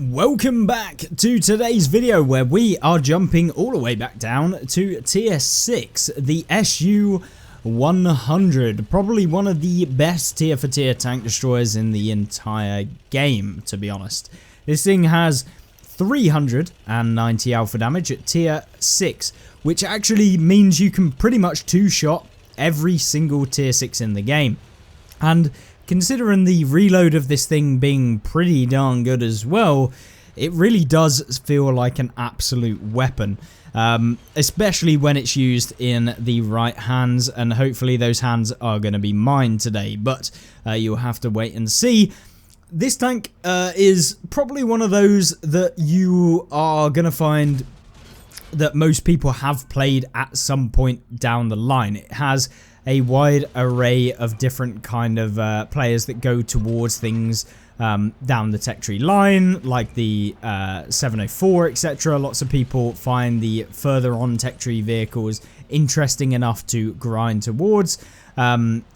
Welcome back to today's video where we are jumping all the way back down to tier 6, the SU-100, probably one of the best tier for tier tank destroyers in the entire game, to be honest. This thing has 390 alpha damage at tier 6, which actually means you can pretty much two-shot every single tier 6 in the game. And considering the reload of this thing being pretty darn good as well, it really does feel like an absolute weapon, especially when it's used in the right hands, and hopefully those hands are going to be mine today, but you'll have to wait and see. This tank is probably one of those that you are going to find that most people have played at some point down the line. It has a wide array of different kind of players that go towards things down the tech tree line, like the 704, etc. Lots of people find the further on tech tree vehicles interesting enough to grind towards,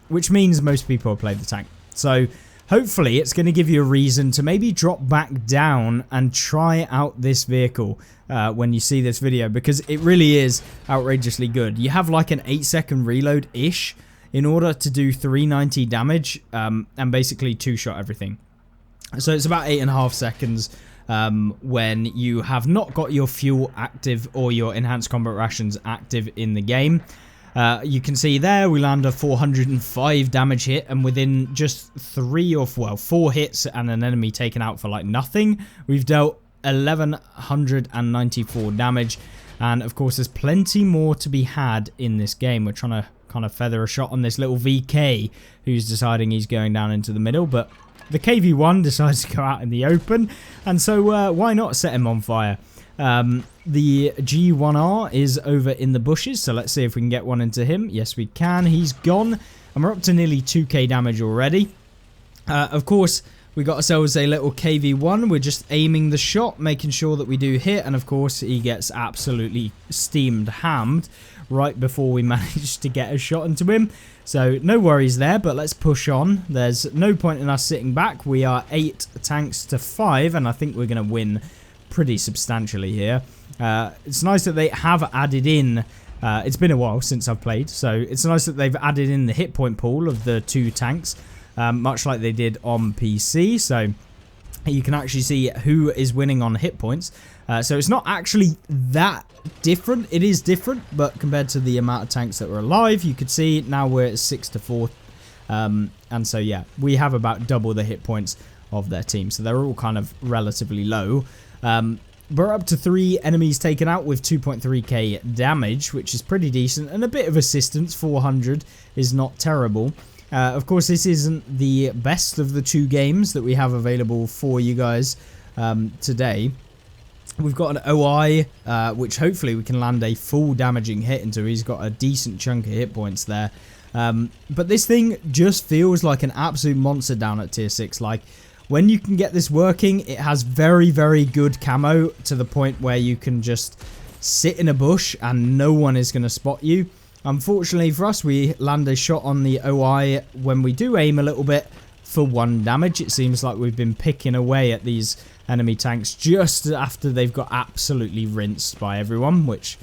which means most people play the tank. So hopefully it's going to give you a reason to maybe drop back down and try out this vehicle when you see this video, because it really is outrageously good. You have like an 8-second reload-ish in order to do 390 damage and basically two-shot everything. So it's about 8.5 seconds when you have not got your fuel active or your enhanced combat rations active in the game. You can see there we land a 405 damage hit, and within just 4 hits and an enemy taken out for like nothing, we've dealt 1194 damage. And of course there's plenty more to be had in this game. We're trying to kind of feather a shot on this little VK who's deciding he's going down into the middle, but the KV-1 decides to go out in the open, and so why not set him on fire. The G1R is over in the bushes, so let's see if we can get one into him. Yes, we can. He's gone, and we're up to nearly 2k damage already. Of course, we got ourselves a little KV-1. We're just aiming the shot, making sure that we do hit, and of course, he gets absolutely steamed hammed right before we manage to get a shot into him. So no worries there, but let's push on. There's no point in us sitting back. We are 8 tanks to 5, and I think we're going to win pretty substantially here. It's nice that they have added in, it's been a while since I've played, so it's nice that they've added in the hit point pool of the 2 tanks, much like they did on PC, so you can actually see who is winning on hit points. So it's not actually that different. It is different, but compared to the amount of tanks that were alive, you could see now we're at 6 to 4, and so yeah, we have about double the hit points of their team, so they're all kind of relatively low. We're up to 3 enemies taken out with 2.3k damage, which is pretty decent, and a bit of assistance. 400 is not terrible. Of course, this isn't the best of the 2 games that we have available for you guys today. We've got an OI, which hopefully we can land a full damaging hit into. He's got a decent chunk of hit points there. But this thing just feels like an absolute monster down at tier 6. Like, when you can get this working, it has very, very good camo to the point where you can just sit in a bush and no one is going to spot you. Unfortunately for us, we land a shot on the OI when we do aim a little bit for 1 damage. It seems like we've been picking away at these enemy tanks just after they've got absolutely rinsed by everyone, which,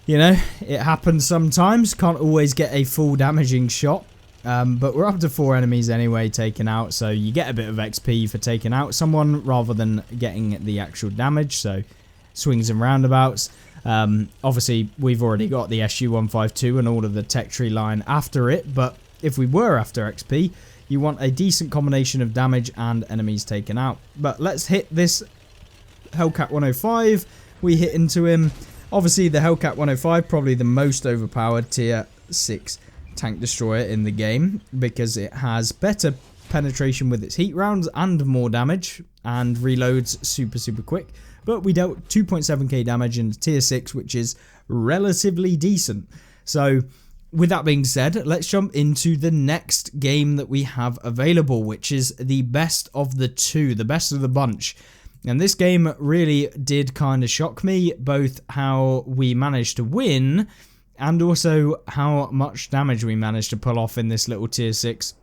you know, it happens sometimes. Can't always get a full damaging shot. But we're up to 4 enemies anyway taken out, so you get a bit of XP for taking out someone rather than getting the actual damage, so swings and roundabouts. Obviously, we've already got the SU-152 and all of the tech tree line after it, but if we were after XP, you want a decent combination of damage and enemies taken out. But let's hit this Hellcat 105. We hit into him. Obviously, the Hellcat 105, probably the most overpowered tier 6 tank destroyer in the game, because it has better penetration with its heat rounds and more damage, and reloads super quick. But we dealt 2.7k damage into tier 6, which is relatively decent. So with that being said, let's jump into the next game that we have available, which is the best of the 2, the best of the bunch. And this game really did kind of shock me, both how we managed to win and also how much damage we managed to pull off in this little tier 6.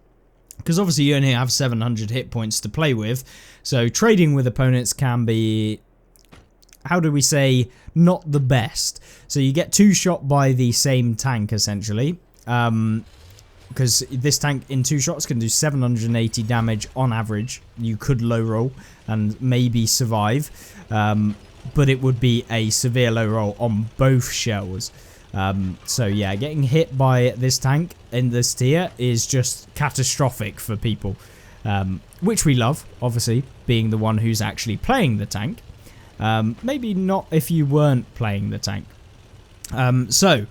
because obviously you only have 700 hit points to play with, so trading with opponents can be, how do we say, not the best. So you get 2 shot by the same tank essentially, because this tank in 2 shots can do 780 damage on average. You could low roll and maybe survive, but it would be a severe low roll on both shells. So yeah, getting hit by this tank in this tier is just catastrophic for people, which we love, obviously, being the one who's actually playing the tank. Maybe not if you weren't playing the tank. So,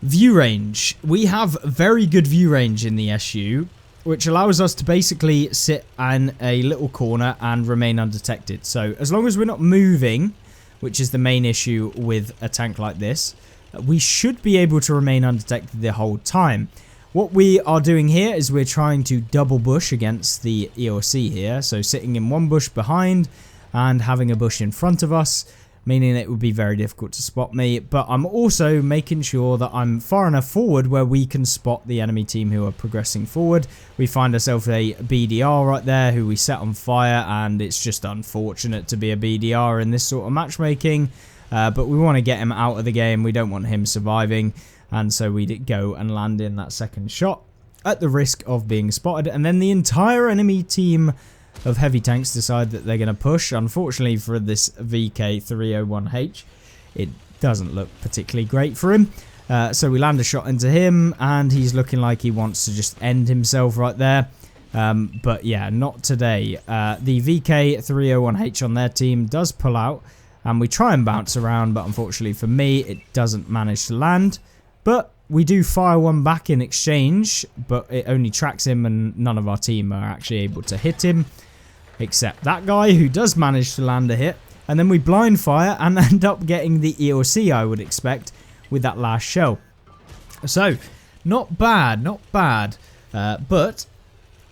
view range. We have very good view range in the SU, which allows us to basically sit in a little corner and remain undetected. So, as long as we're not moving, which is the main issue with a tank like this, we should be able to remain undetected the whole time. What we are doing here is we're trying to double bush against the EOC here. So, sitting in one bush behind and having a bush in front of us, meaning it would be very difficult to spot me, but I'm also making sure that I'm far enough forward where we can spot the enemy team who are progressing forward. We find ourselves a BDR right there who we set on fire, and it's just unfortunate to be a BDR in this sort of matchmaking, but we want to get him out of the game. We don't want him surviving, and so we go and land in that second shot at the risk of being spotted, and then the entire enemy team of heavy tanks decide that they're going to push. Unfortunately for this VK301H, it doesn't look particularly great for him. So we land a shot into him, and he's looking like he wants to just end himself right there. But yeah, not today. The VK301H on their team does pull out, and we try and bounce around, but unfortunately for me, it doesn't manage to land. But we do fire one back in exchange, but it only tracks him, and none of our team are actually able to hit him, except that guy who does manage to land a hit. And then we blind fire and end up getting the EOC, I would expect, with that last shell. So, not bad, not bad. But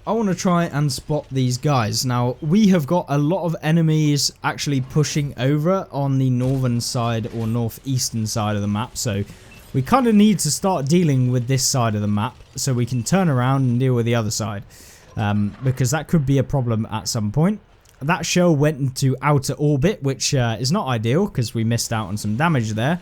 I want to try and spot these guys. Now, we have got a lot of enemies actually pushing over on the northern side or northeastern side of the map. So, we kind of need to start dealing with this side of the map so we can turn around and deal with the other side. Because that could be a problem at some point. That shell went into outer orbit, which is not ideal because we missed out on some damage there.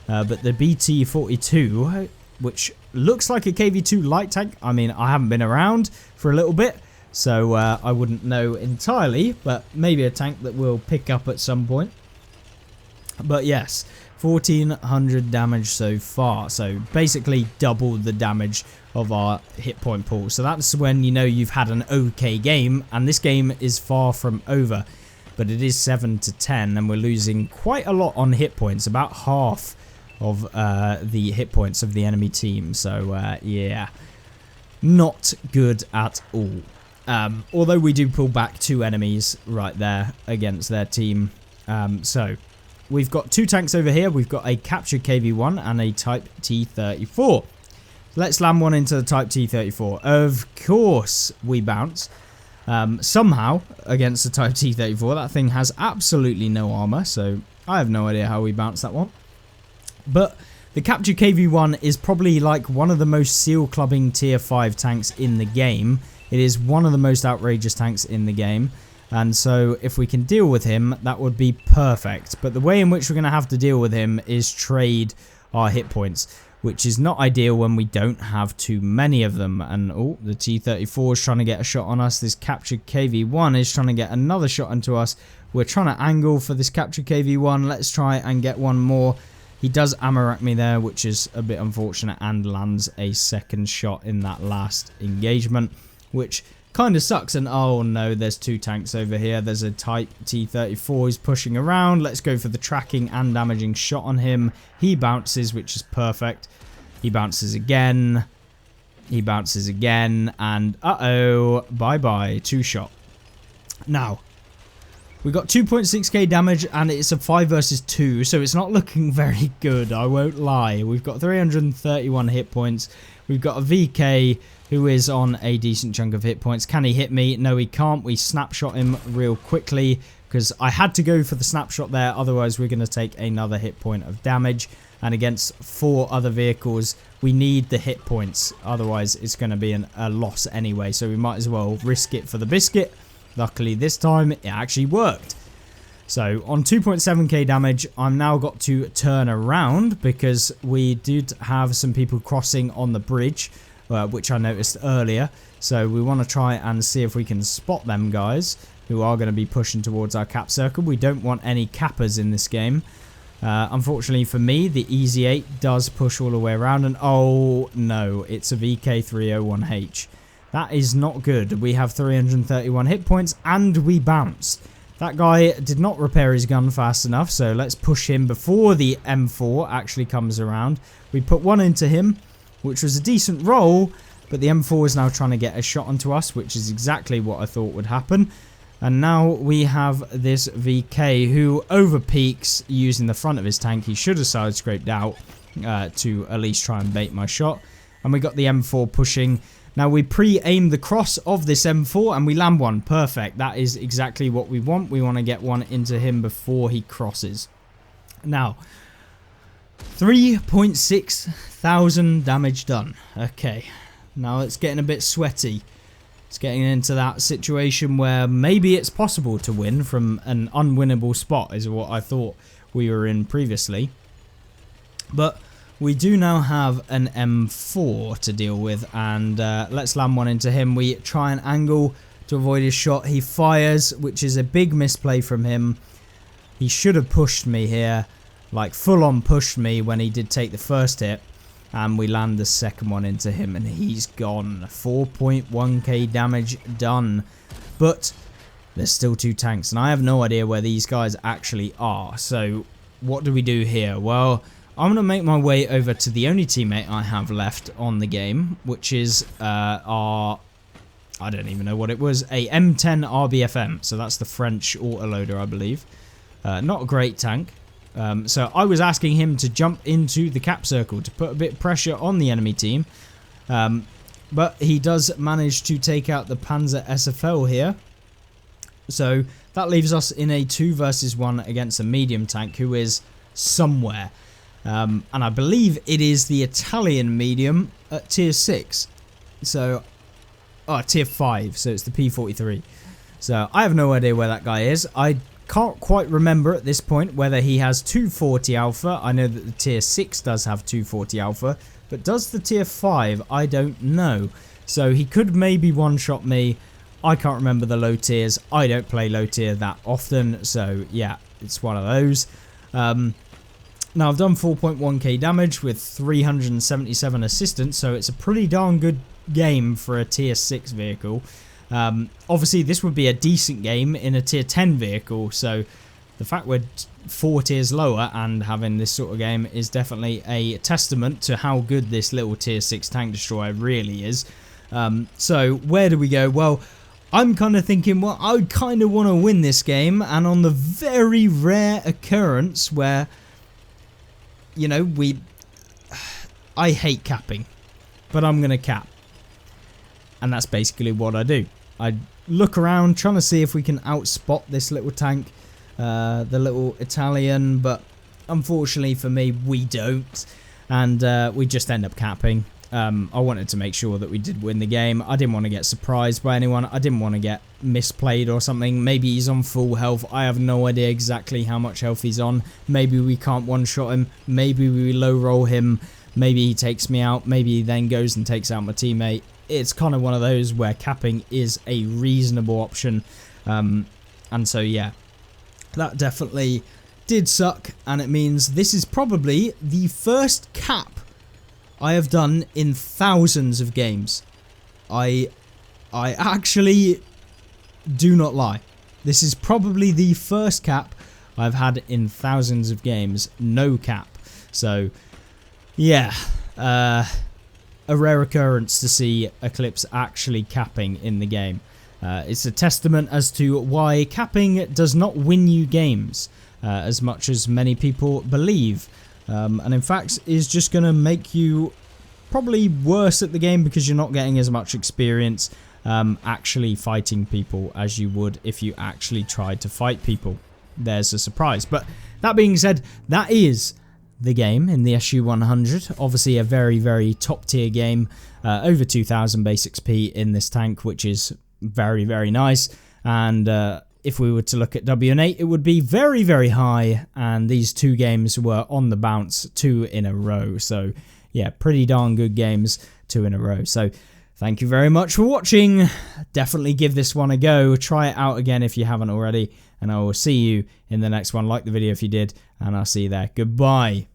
But the BT-42, which looks like a KV-2 light tank. I mean, I haven't been around for a little bit, so I wouldn't know entirely, but maybe a tank that we'll pick up at some point. But yes, 1400 damage so far, so basically double the damage of our hit point pool. So that's when you know you've had an okay game, and this game is far from over, but it is 7-10, and we're losing quite a lot on hit points, about half of the hit points of the enemy team. So yeah, not good at all. Although we do pull back 2 enemies right there against their team. So we've got 2 tanks over here. We've got a captured KV-1 and a Type T-34. Let's land one into the Type T-34. Of course we bounce. Somehow against the Type T-34. That thing has absolutely no armor, so I have no idea how we bounced that one. But the captured KV-1 is probably like one of the most seal clubbing tier 5 tanks in the game. It is one of the most outrageous tanks in the game. And so if we can deal with him, that would be perfect. But the way in which we're going to have to deal with him is trade our hit points, which is not ideal when we don't have too many of them. And oh, the T-34 is trying to get a shot on us. This captured KV-1 is trying to get another shot into us. We're trying to angle for this captured KV-1. Let's try and get one more. He does ammo rack me there, which is a bit unfortunate, and lands a second shot in that last engagement, which kind of sucks. And oh no, there's 2 tanks over here. There's a Type T-34 who's pushing around. Let's go for the tracking and damaging shot on him. He bounces, which is perfect. He bounces again. He bounces again. And uh-oh, bye-bye, 2 shot. Now, we got 2.6k damage, and it's a 5 versus 2, so it's not looking very good, I won't lie. We've got 331 hit points. We've got a VK who is on a decent chunk of hit points. Can he hit me? No, he can't. We snapshot him real quickly. because I had to go for the snapshot there, otherwise we're going to take another hit point of damage, and against 4 other vehicles we need the hit points, otherwise it's going to be a loss anyway, so we might as well risk it for the biscuit. Luckily this time it actually worked. So on 2.7k damage, I'm now got to turn around because we did have some people crossing on the bridge, which I noticed earlier. So we want to try and see if we can spot them guys who are going to be pushing towards our cap circle. We don't want any cappers in this game. Unfortunately for me, the Easy 8 does push all the way around, and oh no, it's a VK301H. That is not good. We have 331 hit points and we bounced. That guy did not repair his gun fast enough, so let's push him before the M4 actually comes around. We put one into him, which was a decent roll, but the M4 is now trying to get a shot onto us, which is exactly what I thought would happen. And now we have this VK who overpeaks using the front of his tank. He should have side scraped out to at least try and bait my shot. And we got the M4 pushing. Now we pre-aim the cross of this M4 and we land one. Perfect. That is exactly what we want. We want to get one into him before he crosses. Now, 3.6 thousand damage done. Okay. Now it's getting a bit sweaty. It's getting into that situation where maybe it's possible to win from an unwinnable spot is what I thought we were in previously. But we do now have an M4 to deal with, and let's land one into him. We try and angle to avoid his shot. He fires, which is a big misplay from him. He should have pushed me here, like full on pushed me when he did take the first hit. And we land the second one into him and he's gone. 4.1k damage done. But there's still 2 tanks and I have no idea where these guys actually are. So what do we do here? Well, I'm going to make my way over to the only teammate I have left on the game, which is our, I don't even know what it was, a M10 RBFM. So that's the French autoloader, I believe. Not a great tank. So I was asking him to jump into the cap circle to put a bit of pressure on the enemy team. But he does manage to take out the Panzer SFL here. So that leaves us in a 2 versus 1 against a medium tank who is somewhere. And I believe it is the Italian medium at tier 6. So, tier 5. So it's the P43. So I have no idea where that guy is. I can't quite remember at this point whether he has 240 alpha. I know that the tier 6 does have 240 alpha, but does the tier 5? I don't know. So he could maybe one-shot me. I can't remember the low tiers. I don't play low tier that often, so yeah, it's one of those. Now I've done 4.1k damage with 377 assistance, so it's a pretty darn good game for a tier 6 vehicle. Obviously this would be a decent game in a tier 10 vehicle, so the fact we're 4 tiers lower and having this sort of game is definitely a testament to how good this little tier 6 tank destroyer really is. So where do we go? Well, I'm kind of thinking, well, I kind of want to win this game, and on the very rare occurrence where, you know, I hate capping, but I'm going to cap. And that's basically what I do. I look around trying to see if we can outspot this little tank, the little Italian, but unfortunately for me, we don't. And we just end up capping. I wanted to make sure that we did win the game. I didn't want to get surprised by anyone. I didn't want to get misplayed or something. Maybe he's on full health. I have no idea exactly how much health he's on. Maybe we can't one-shot him. Maybe we low-roll him. Maybe he takes me out. Maybe he then goes and takes out my teammate. It's kind of one of those where capping is a reasonable option. And so, yeah, that definitely did suck. And it means this is probably the first cap I have done in thousands of games. I actually do not lie. This is probably the first cap I've had in thousands of games. No cap. So, yeah. A rare occurrence to see Eclipse actually capping in the game. It's a testament as to why capping does not win you games as much as many people believe. And in fact is just going to make you probably worse at the game because you're not getting as much experience. actually fighting people as you would if you actually tried to fight people. There's a surprise. But that being said, that is the game in the SU-100. Obviously a very, very top tier game. Over 2000 base XP in this tank, which is very, very nice. And if we were to look at WN8, it would be very, very high. And these two games were on the bounce 2 in a row. So yeah, pretty darn good games 2 in a row. So thank you very much for watching. Definitely give this one a go. Try it out again if you haven't already. And I will see you in the next one. Like the video if you did. And I'll see you there. Goodbye.